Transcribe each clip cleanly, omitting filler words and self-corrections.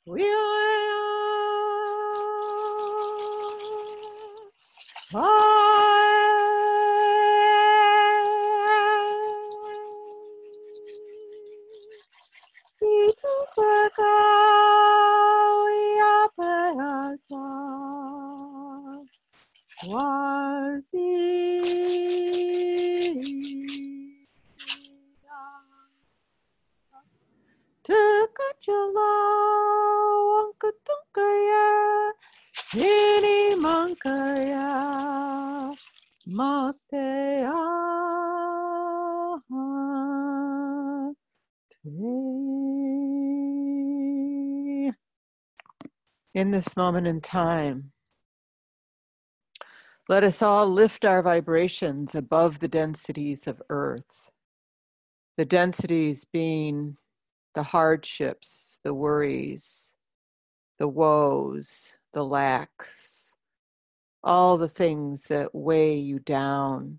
We Ini mangkaya matea in this moment in time, let us all lift our vibrations above the densities of earth. The densities being the hardships, the worries, the woes, the lacks, all the things that weigh you down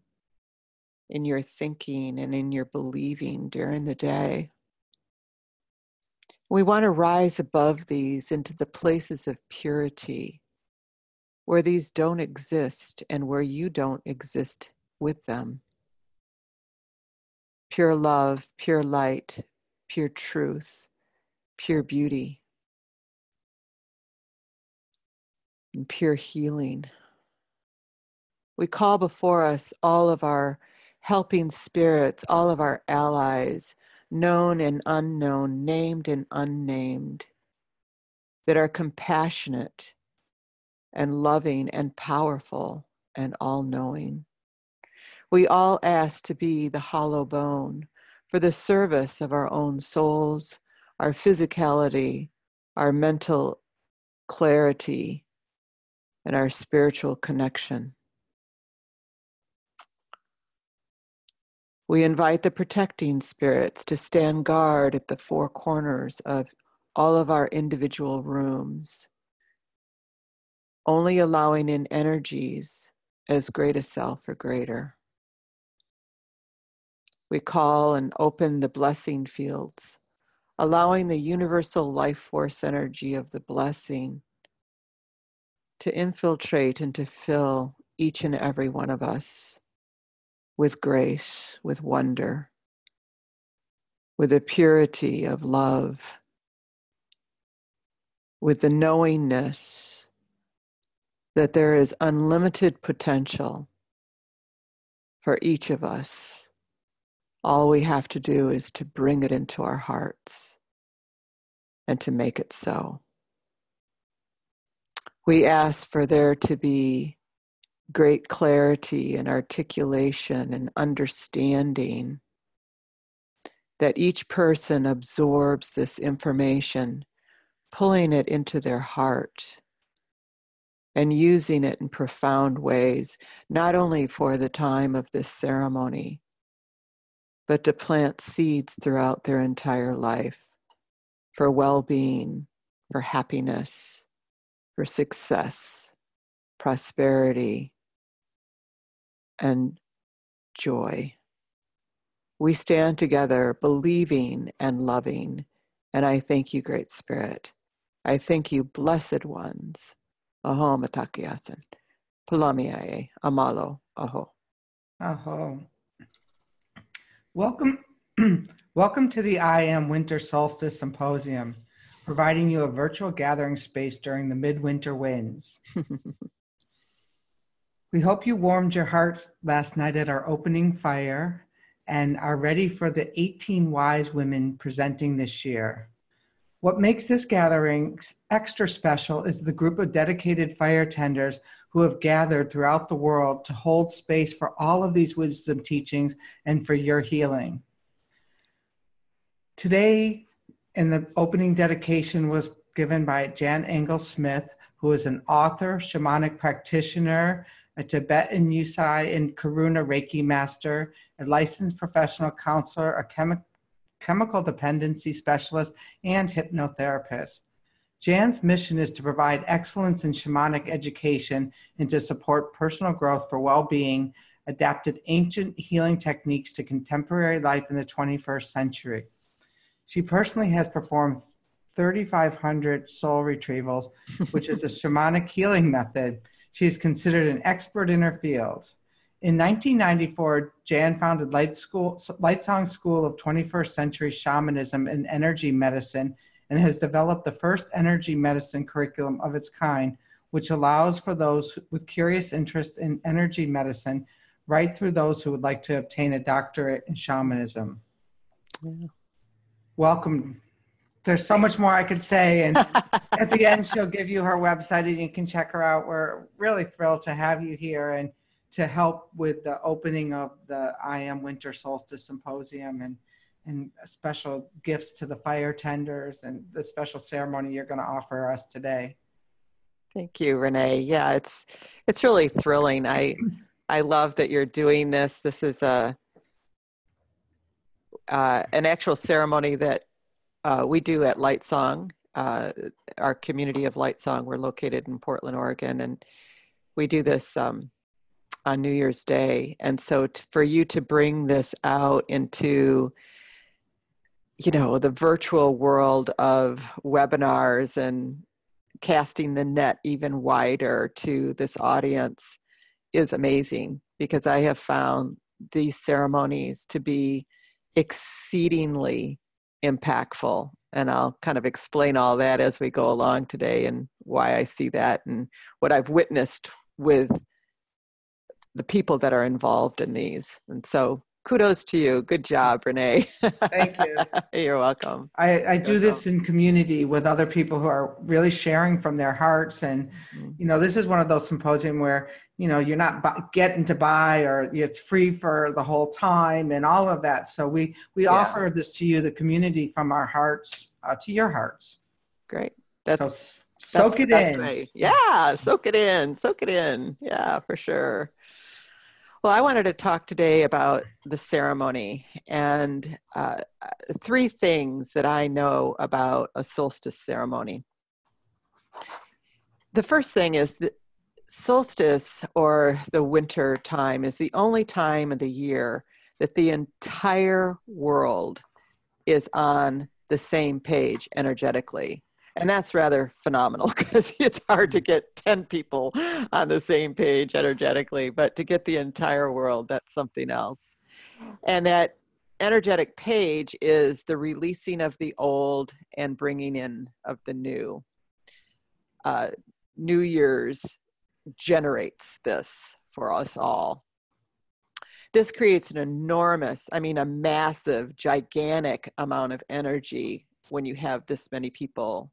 in your thinking and in your believing during the day. We want to rise above these into the places of purity, where these don't exist and where you don't exist with them. Pure love, pure light, pure truth, pure beauty, and pure healing. We call before us all of our helping spirits, all of our allies, known and unknown, named and unnamed, that are compassionate and loving and powerful and all-knowing. We all ask to be the hollow bone for the service of our own souls, our physicality, our mental clarity, and our spiritual connection. We invite the protecting spirits to stand guard at the four corners of all of our individual rooms, only allowing in energies as great a self or greater. We call and open the blessing fields, allowing the universal life force energy of the blessing to infiltrate and to fill each and every one of us with grace, with wonder, with a purity of love, with the knowingness that there is unlimited potential for each of us. All we have to do is to bring it into our hearts and to make it so. We ask for there to be great clarity and articulation and understanding, that each person absorbs this information, pulling it into their heart and using it in profound ways, not only for the time of this ceremony, but to plant seeds throughout their entire life for well-being, for happiness, for success, prosperity, and joy. We stand together believing and loving And I thank you, Great Spirit. I thank you, blessed ones. Aho matakiasan. Palamiae amalo aho. Aho. Welcome, welcome to the IAM Winter Solstice Symposium, providing you a virtual gathering space during the midwinter winds. We hope you warmed your hearts last night at our opening fire and are ready for the 18 wise women presenting this year. What makes this gathering extra special is the group of dedicated fire tenders who have gathered throughout the world to hold space for all of these wisdom teachings and for your healing. Today, in the opening dedication was given by Jan Engels Smith, who is an author, shamanic practitioner, a Tibetan Yusai and Karuna Reiki master, a licensed professional counselor, a chemical dependency specialist, and hypnotherapist. Jan's mission is to provide excellence in shamanic education and to support personal growth for well-being, adapted ancient healing techniques to contemporary life in the 21st century. She personally has performed 3,500 soul retrievals, which is a shamanic healing method. She is considered an expert in her field. In 1994, Jan founded LightSong School of 21st Century Shamanism and Energy Medicine and has developed the first energy medicine curriculum of its kind, which allows for those with curious interest in energy medicine, right through those who would like to obtain a doctorate in shamanism. Yeah. Welcome. There's so much more I could say, and at the end, she'll give you her website and you can check her out. We're really thrilled to have you here and to help with the opening of the IAM Winter Solstice Symposium and special gifts to the fire tenders and the special ceremony you're going to offer us today. Thank you, Renee. Yeah, it's really thrilling. I love that you're doing this. This is an actual ceremony that we do at LightSong, our community of LightSong. We're located in Portland, Oregon, and we do this on New Year's Day. And so for you to bring this out into, the virtual world of webinars and casting the net even wider to this audience is amazing, because I have found these ceremonies to be exceedingly impactful. And I'll kind of explain all that as we go along today and why I see that and what I've witnessed with the people that are involved in these. And so kudos to you. Good job, Renee. Thank you. You're welcome. I do this in community with other people who are really sharing from their hearts. And, this is one of those symposium where, you're not getting to buy or it's free for the whole time and all of that. So we offer this to you, the community, from our hearts to your hearts. Great. Soak it in. Way. Yeah, soak it in. Soak it in. Yeah, for sure. Well, I wanted to talk today about the ceremony and 3 things that I know about a solstice ceremony. The first thing is that solstice, or the winter time, is the only time of the year that the entire world is on the same page energetically. And that's rather phenomenal, because it's hard to get 10 people on the same page energetically, but to get the entire world, that's something else. And that energetic page is the releasing of the old and bringing in of the new. New Year's generates this for us all. This creates an a massive, gigantic amount of energy when you have this many people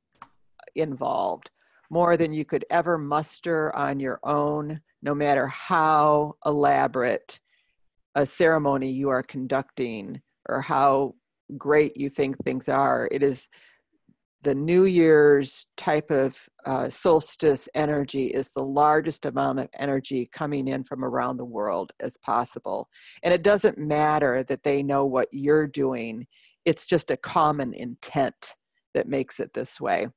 involved, more than you could ever muster on your own, no matter how elaborate a ceremony you are conducting or how great you think things are. It is the New Year's type of solstice energy is the largest amount of energy coming in from around the world as possible. And it doesn't matter that they know what you're doing. It's just a common intent that makes it this way.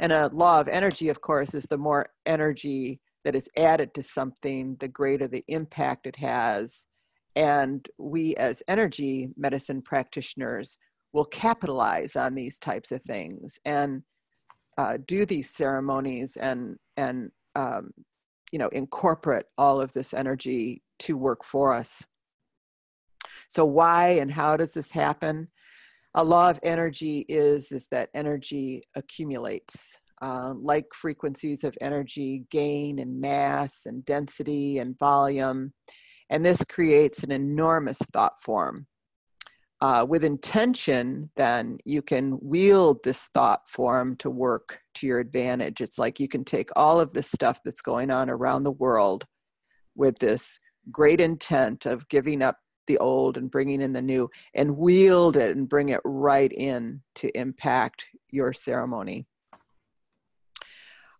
And a law of energy, of course, is the more energy that is added to something, the greater the impact it has. And we as energy medicine practitioners, will capitalize on these types of things and do these ceremonies and incorporate all of this energy to work for us. So why and how does this happen? A law of energy is that energy accumulates. Like frequencies of energy gain in mass and density and volume. And this creates an enormous thought form. With intention, then you can wield this thought form to work to your advantage. It's like you can take all of this stuff that's going on around the world with this great intent of giving up the old and bringing in the new, and wield it and bring it right in to impact your ceremony.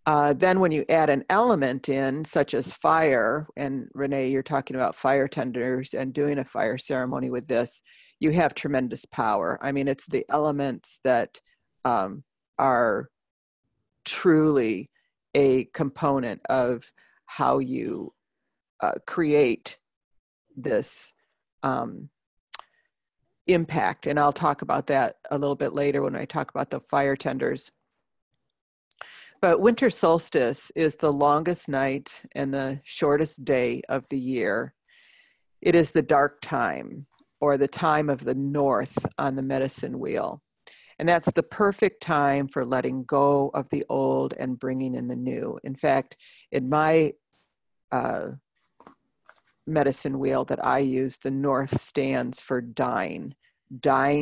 Then when you add an element in, such as fire, and Renee, you're talking about fire tenders and doing a fire ceremony with this, you have tremendous power. I mean, it's the elements that are truly a component of how you create this impact. And I'll talk about that a little bit later when I talk about the fire tenders. But winter solstice is the longest night and the shortest day of the year. It is the dark time, or the time of the north on the medicine wheel. And that's the perfect time for letting go of the old and bringing in the new. In fact, in my medicine wheel that I use, the north stands for dying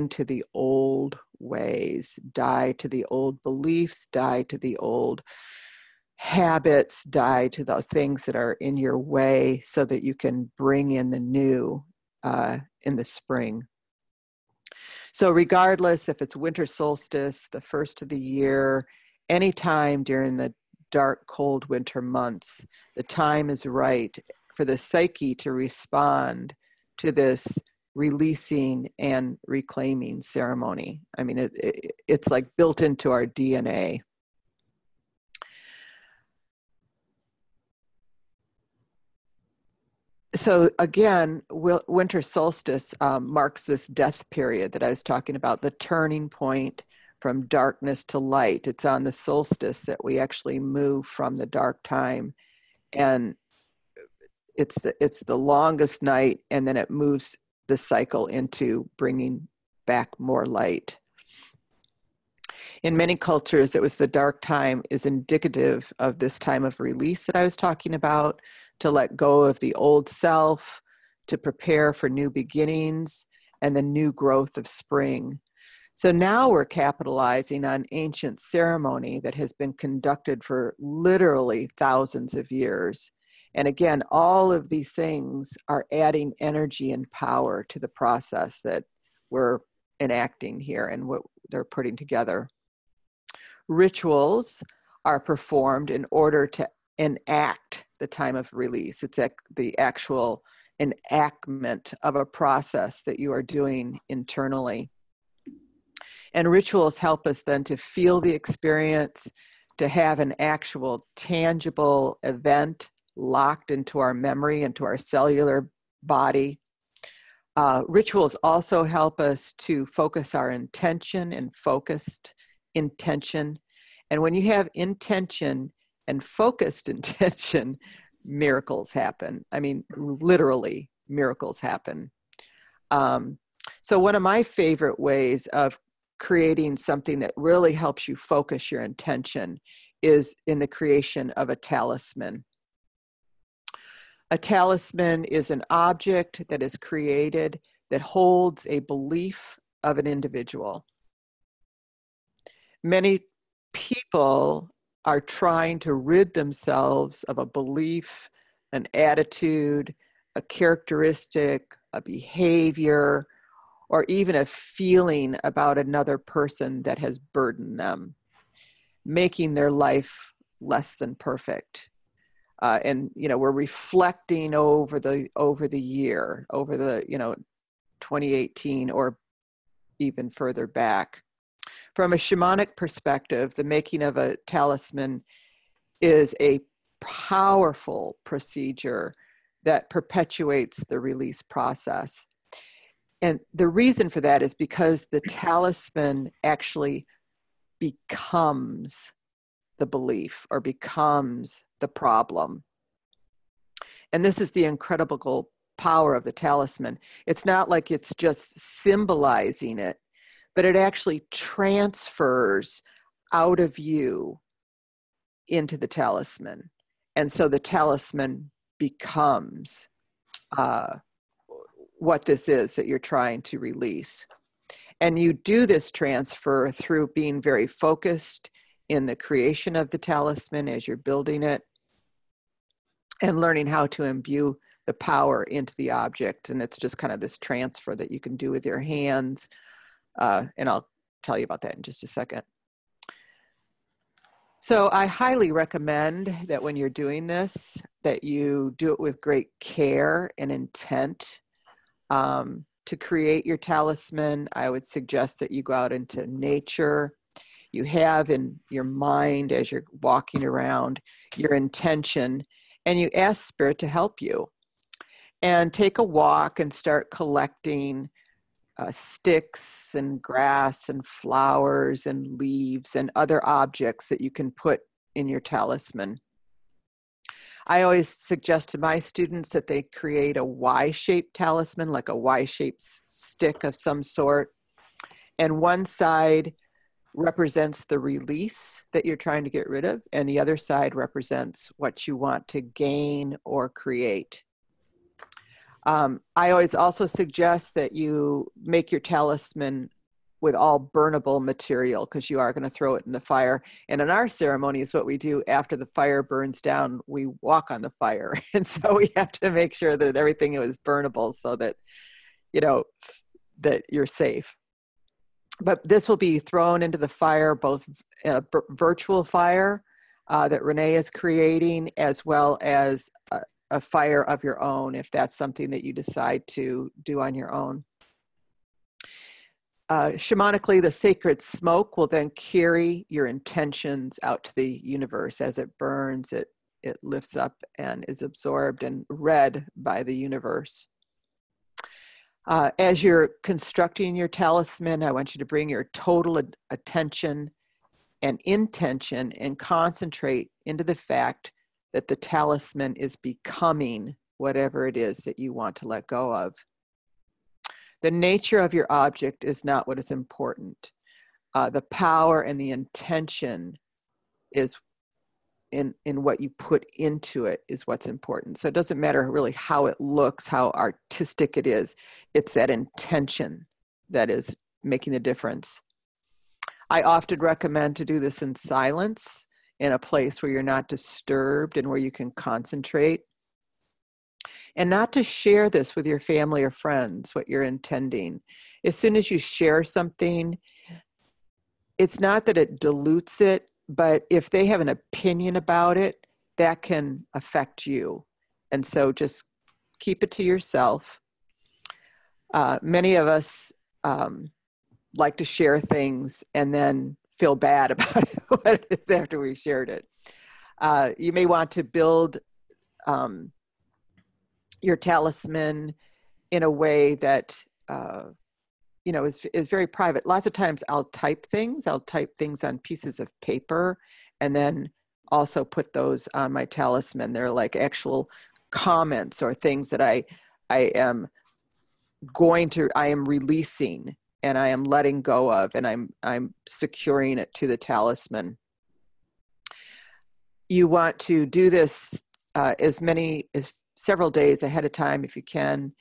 to the old ways, die to the old beliefs, die to the old habits, die to the things that are in your way so that you can bring in the new in the spring. So regardless if it's winter solstice, the first of the year, anytime during the dark, cold winter months, the time is right for the psyche to respond to this releasing and reclaiming ceremony. I mean, it's like built into our DNA. So again, winter solstice marks this death period that I was talking about, the turning point from darkness to light. It's on the solstice that we actually move from the dark time, and it's the longest night, and then it moves the cycle into bringing back more light. In many cultures, it was the dark time is indicative of this time of release that I was talking about, to let go of the old self, to prepare for new beginnings and the new growth of spring. So now we're capitalizing on ancient ceremony that has been conducted for literally thousands of years. And again, all of these things are adding energy and power to the process that we're enacting here and what they're putting together. Rituals are performed in order to enact the time of release. It's the actual enactment of a process that you are doing internally. And rituals help us then to feel the experience, to have an actual tangible event locked into our memory, into our cellular body. Rituals also help us to focus our intention and focused intention. And when you have intention and focused intention, miracles happen. I mean, literally, miracles happen. So one of my favorite ways of creating something that really helps you focus your intention is in the creation of a talisman. A talisman is an object that is created that holds a belief of an individual. Many people are trying to rid themselves of a belief, an attitude, a characteristic, a behavior, or even a feeling about another person that has burdened them, making their life less than perfect. And we're reflecting over the year, over the 2018 or even further back. From a shamanic perspective, the making of a talisman is a powerful procedure that perpetuates the release process. And the reason for that is because the talisman actually becomes the belief or becomes the problem. And this is the incredible power of the talisman. It's not like it's just symbolizing it, but it actually transfers out of you into the talisman. And so the talisman becomes what this is that you're trying to release. And you do this transfer through being very focused in the creation of the talisman as you're building it, and learning how to imbue the power into the object. And it's just kind of this transfer that you can do with your hands. And I'll tell you about that in just a second. So I highly recommend that when you're doing this, that you do it with great care and intent. To create your talisman, I would suggest that you go out into nature. You have in your mind, as you're walking around, your intention, and you ask Spirit to help you. And take a walk and start collecting sticks and grass and flowers and leaves and other objects that you can put in your talisman. I always suggest to my students that they create a Y-shaped talisman, like a Y-shaped stick of some sort. And one side represents the release that you're trying to get rid of, and the other side represents what you want to gain or create. I always also suggest that you make your talisman with all burnable material, because you are going to throw it in the fire. And in our ceremonies, what we do after the fire burns down, we walk on the fire. And so we have to make sure that everything is burnable so that, you know, that you're safe. But this will be thrown into the fire, both a virtual fire that Renee is creating, as well as a fire of your own, if that's something that you decide to do on your own. Shamanically, the sacred smoke will then carry your intentions out to the universe. As it burns, it lifts up and is absorbed and read by the universe. As you're constructing your talisman, I want you to bring your total attention and intention and concentrate into the fact that the talisman is becoming whatever it is that you want to let go of. The nature of your object is not what is important. The power and the intention is in what you put into it is what's important. So it doesn't matter really how it looks, how artistic it is. It's that intention that is making the difference. I often recommend to do this in silence, in a place where you're not disturbed and where you can concentrate. And not to share this with your family or friends, what you're intending. As soon as you share something, it's not that it dilutes it, but if they have an opinion about it, that can affect you. And so just keep it to yourself. Many of us like to share things and then feel bad about what it is after we shared it. You may want to build your talisman in a way that is very private. Lots of times I'll type things on pieces of paper and then also put those on my talisman. They're like actual comments or things that I am releasing and I am letting go of, and I'm securing it to the talisman. You want to do this as several days ahead of time if you can,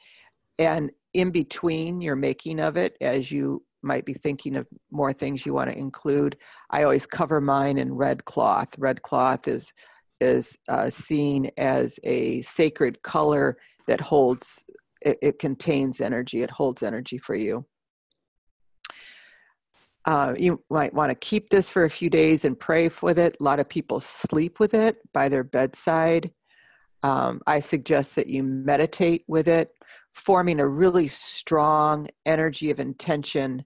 and in between your making of it, as you might be thinking of more things you want to include, I always cover mine in red cloth. Red cloth is seen as a sacred color that holds, it contains energy, it holds energy for you. You might want to keep this for a few days and pray with it. A lot of people sleep with it by their bedside. I suggest that you meditate with it, forming a really strong energy of intention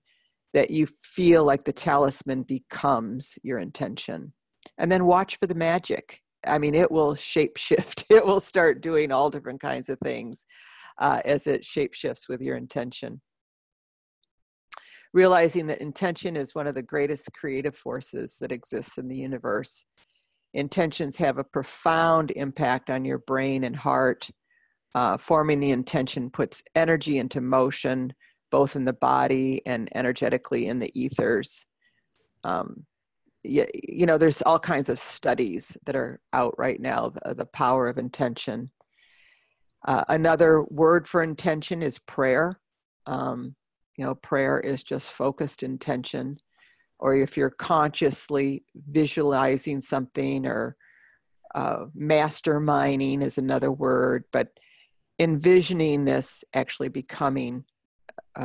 that you feel like the talisman becomes your intention. And then watch for the magic. I mean, it will shape-shift. It will start doing all different kinds of things as it shape-shifts with your intention. realizing that intention is one of the greatest creative forces that exists in the universe. Intentions have a profound impact on your brain and heart. Forming the intention puts energy into motion, both in the body and energetically in the ethers. There's all kinds of studies that are out right now, the power of intention. Another word for intention is prayer. Prayer is just focused intention. Or if you're consciously visualizing something, or masterminding is another word, but envisioning this actually becoming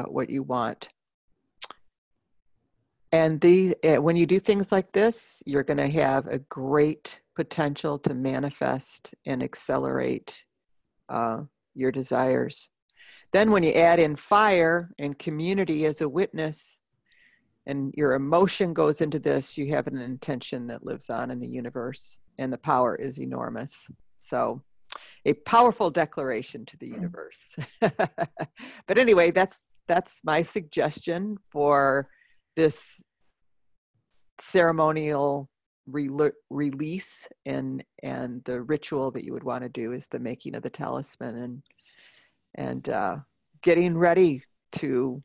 what you want. And when you do things like this, you're going to have a great potential to manifest and accelerate your desires. Then when you add in fire and community as a witness, and your emotion goes into this, you have an intention that lives on in the universe, and the power is enormous. So a powerful declaration to the universe. But anyway, that's my suggestion for this ceremonial release, and the ritual that you would want to do is the making of the talisman, and getting ready to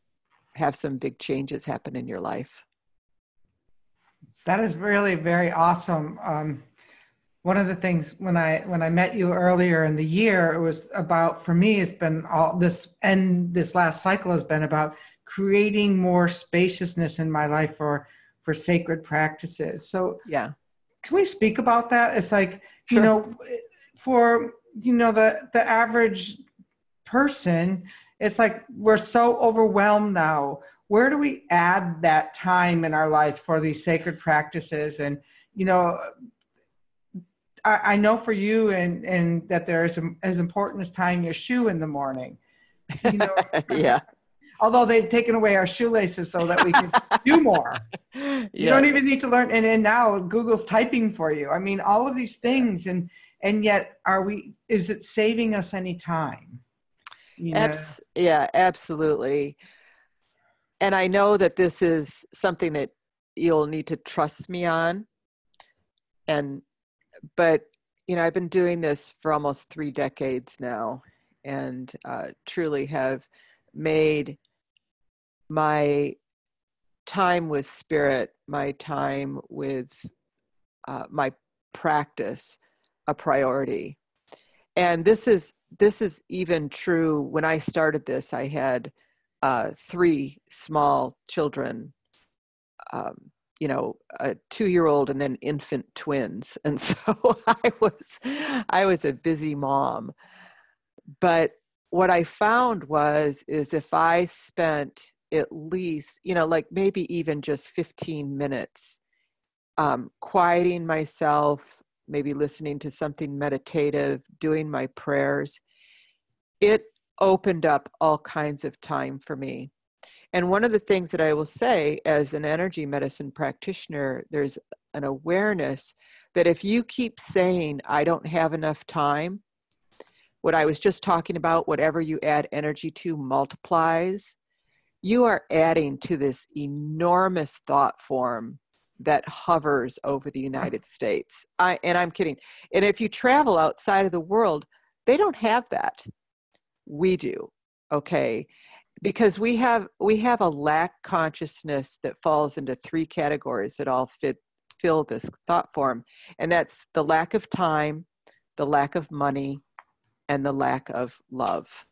have some big changes happen in your life. That is really very awesome. One of the things when I met you earlier in the year, it was about, for me, it's been all this, and this last cycle has been about creating more spaciousness in my life for sacred practices. So yeah, can we speak about that? It's like, sure. For the average person, it's like we're so overwhelmed now. Where do we add that time in our lives for these sacred practices? And I know for you and that there is as important as tying your shoe in the morning. Yeah. Although they've taken away our shoelaces so that we can do more. You don't even need to learn. And now Google's typing for you. I mean, all of these things. And yet is it saving us any time? Yeah, absolutely. And I know that this is something that you'll need to trust me on. But I've been doing this for almost 3 decades now, and truly have made my time with spirit, my time with my practice a priority. And this is even true. When I started this, I had 3 small children, a 2-year-old and then infant twins. And so I was a busy mom. But what I found is if I spent at least, like maybe even just 15 minutes quieting myself, maybe listening to something meditative, doing my prayers, it opened up all kinds of time for me. And one of the things that I will say as an energy medicine practitioner, there's an awareness that if you keep saying, I don't have enough time, what I was just talking about, whatever you add energy to multiplies, you are adding to this enormous thought form that hovers over the United States. And I'm kidding. And if you travel outside of the world, they don't have that. We do, okay? Because we have a lack consciousness that falls into 3 categories that all fill this thought form. And that's the lack of time, the lack of money, and the lack of love.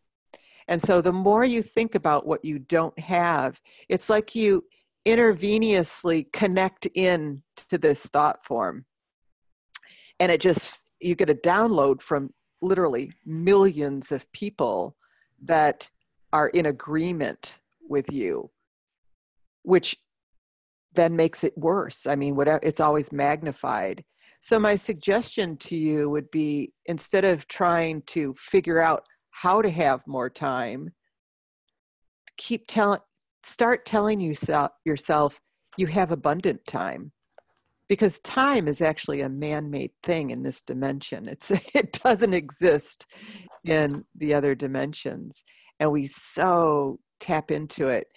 And so the more you think about what you don't have, it's like you intravenously connect in to this thought form. And you get a download from literally millions of people that are in agreement with you, which then makes it worse. I mean, it's always magnified. So my suggestion to you would be, instead of trying to figure out how to have more time, start telling yourself you have abundant time, because time is actually a man-made thing in this dimension. It doesn't exist in the other dimensions, and we so tap into it.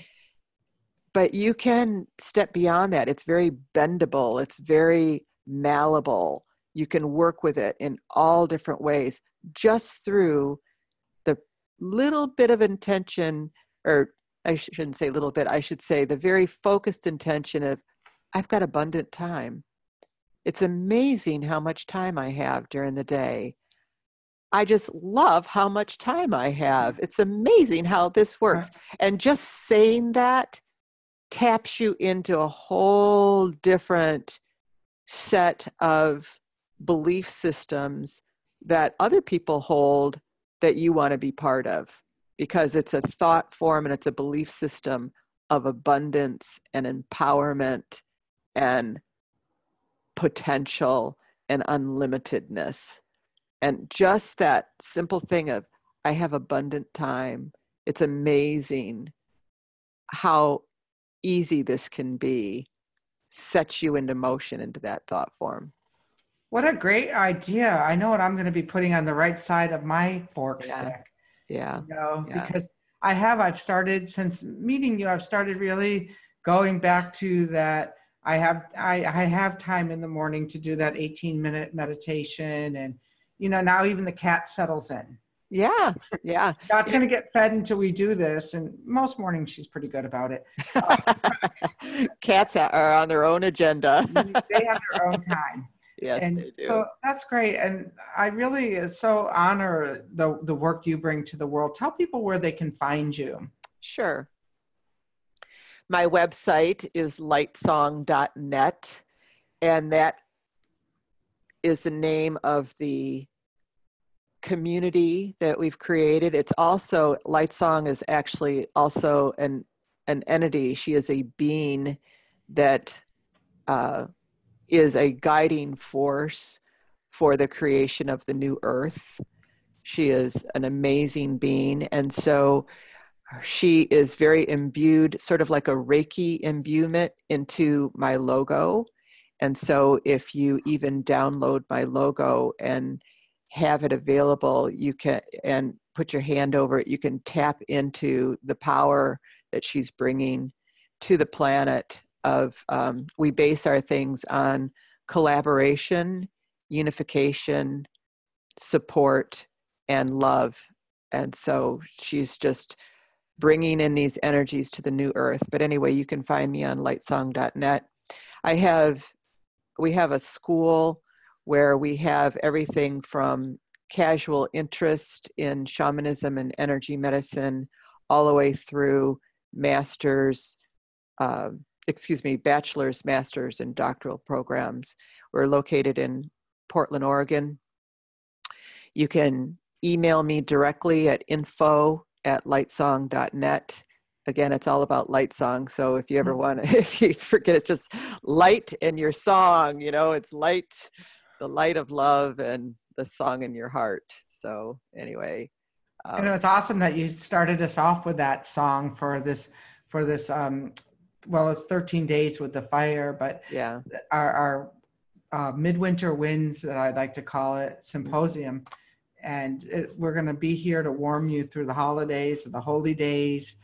but you can step beyond that. It's very bendable. It's very malleable. You can work with it in all different ways just through the little bit of intention, or I shouldn't say little bit, I should say the very focused intention of, I've got abundant time. It's amazing how much time I have during the day. I just love how much time I have. It's amazing how this works. And just saying that taps you into a whole different set of belief systems that other people hold that you want to be part of, because it's a thought form and it's a belief system of abundance and empowerment and potential and unlimitedness. And just that simple thing of, I have abundant time. It's amazing how easy this can be, sets you into motion into that thought form. What a great idea. I know what I'm going to be putting on the right side of my fork stick. Yeah. You know, because I've started, since meeting you, I've started really going back to that. I have time in the morning to do that 18-minute meditation. And, you know, now even the cat settles in. Yeah. Not going to get fed until we do this. And most mornings she's pretty good about it. Cats are on their own agenda. They have their own time. Yes, and they do. So that's great. And I really so honor the work you bring to the world. Tell people where they can find you. Sure. My website is lightsong.net, and that is the name of the community that we've created. It's also, LightSong is actually also an entity. She is a being that is a guiding force for the creation of the new earth. She is an amazing being. And so she is very imbued, sort of like a Reiki imbuement into my logo. And so if you even download my logo and have it available, you can, and put your hand over it, you can tap into the power that she's bringing to the planet of, we base our things on collaboration, unification, support, and love. And so she's just bringing in these energies to the new earth. But anyway, you can find me on lightsong.net. We have a school where we have everything from casual interest in shamanism and energy medicine all the way through bachelor's, master's, and doctoral programs. We're located in Portland, Oregon. You can email me directly at info@lightsong.net. Again, it's all about LightSong. So if you ever want to, if you forget, it's just light in your song, you know, it's light, the light of love and the song in your heart. So anyway. And it was awesome that you started us off with that song for this, well, it's 13 days with the fire, but yeah, our midwinter winds, that I like to call it, Symposium. And we're going to be here to warm you through the holidays, the holy days,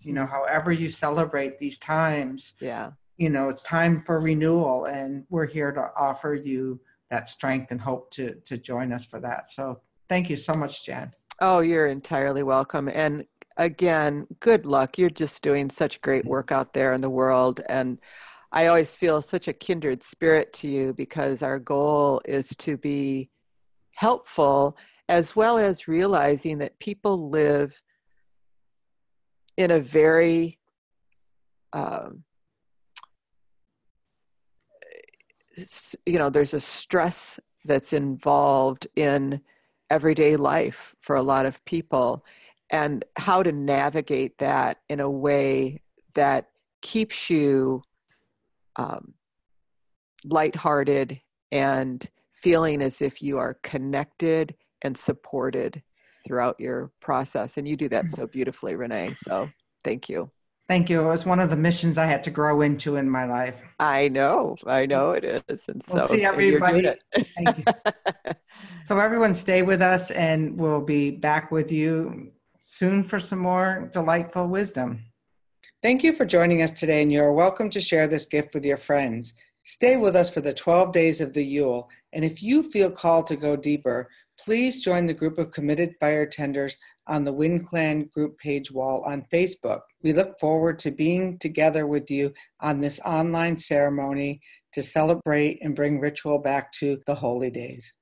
you know, however you celebrate these times. Yeah. You know, it's time for renewal, and we're here to offer you that strength and hope to join us for that. So thank you so much, Jan. Oh, you're entirely welcome. And again, good luck. You're just doing such great work out there in the world. And I always feel such a kindred spirit to you, because our goal is to be helpful, as well as realizing that people live in a very there's a stress that's involved in everyday life for a lot of people, and how to navigate that in a way that keeps you lighthearted and feeling as if you are connected and supported throughout your process. And you do that so beautifully, Renee. So thank you. Thank you. It was one of the missions I had to grow into in my life. I know it is. And we'll so see everybody. You're doing it. Thank you. So everyone stay with us, and we'll be back with you soon for some more delightful wisdom. Thank you for joining us today, and you're welcome to share this gift with your friends. Stay with us for the 12 days of the Yule, and if you feel called to go deeper, please join the group of committed fire tenders on the Wind Clan group page wall on Facebook. We look forward to being together with you on this online ceremony to celebrate and bring ritual back to the holy days.